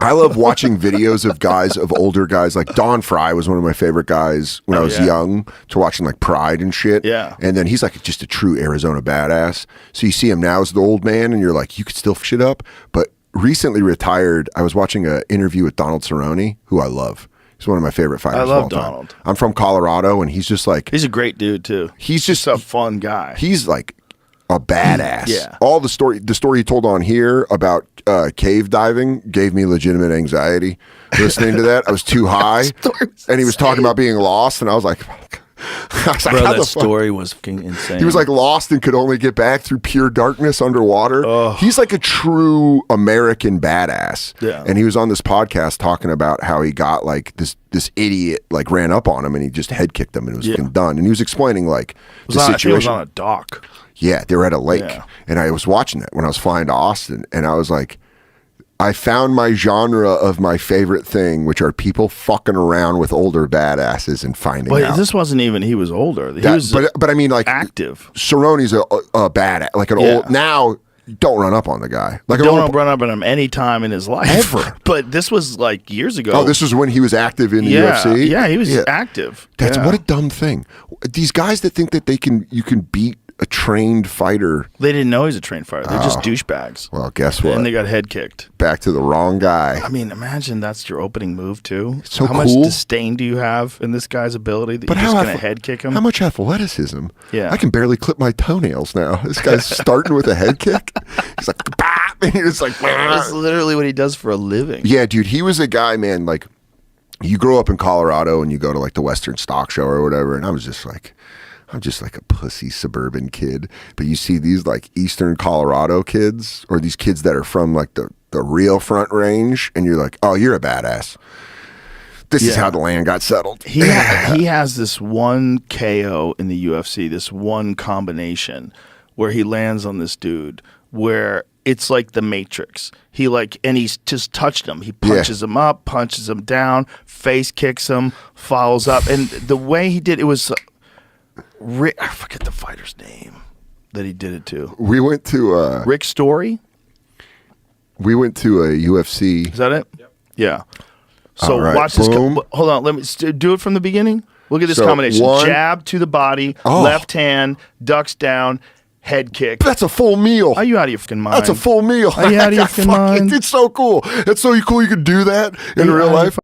I love watching videos of guys, of older guys. Like Don Fry was one of my favorite guys when I was young, to watching like Pride and shit. Yeah. And then he's like just a true Arizona badass. So you see him now as the old man and you're like, you could still shit up. But recently retired, I was watching an interview with Donald Cerrone, who I love. He's one of my favorite fighters of all time. I love Donald. I'm from Colorado, and he's just like... He's a great dude, too. He's just a fun guy. He's like a badass. Yeah. All the story he told on here about cave diving gave me legitimate anxiety listening to that. I was too high, and he was talking about being lost, and I was like... Bro, that story was fucking insane. He was like lost and could only get back through pure darkness underwater. He's like a true American badass. Yeah. And he was on this podcast talking about how he got like this idiot like ran up on him and he just head kicked him and it was fucking done. And he was explaining like the situation. It was on a dock. Yeah, they were at a lake. Yeah. And I was watching it when I was flying to Austin, and I was like, I found my genre of my favorite thing, which are people fucking around with older badasses and finding out. But this wasn't even, he was older. He was but I mean, like, active. Cerrone's a badass, like an old, now, don't run up on the guy. Like don't run up on him any time in his life. Ever. But this was like years ago. Oh, this was when he was active in the UFC? Yeah, he was active. That's what a dumb thing. These guys that think that you can beat a trained fighter. They didn't know he's a trained fighter. They're just douchebags. Well, guess what? And they got head kicked. Back to the wrong guy. I mean, imagine that's your opening move too. It's so how much disdain do you have in this guy's ability that you're just going to head kick him? How much athleticism? Yeah. I can barely clip my toenails now. This guy's starting with a head kick. He's like, bah! And he's like, bah! That's literally what he does for a living. Yeah, dude. He was a guy, man, like, you grow up in Colorado and you go to like the Western Stock Show or whatever, and I'm just like a pussy suburban kid. But you see these like Eastern Colorado kids, or these kids that are from like the real Front Range, and you're like, oh, you're a badass. This is how the land got settled. He has this one KO in the UFC, this one combination where he lands on this dude where it's like the Matrix. And he's just touched him. He punches him up, punches him down, face kicks him, follows up. And the way he did it was... I forget the fighter's name that he did it to. We went to Rick Story. We went to a UFC. Is that it? Yep. Yeah. So watch this. Hold on. Let me do it from the beginning. Look at this combination: jab to the body, left hand, ducks down, head kick. That's a full meal. Are you out of your fucking mind? That's a full meal. Are you out of your fucking mind? It's so cool. It's so cool you could do that in real life.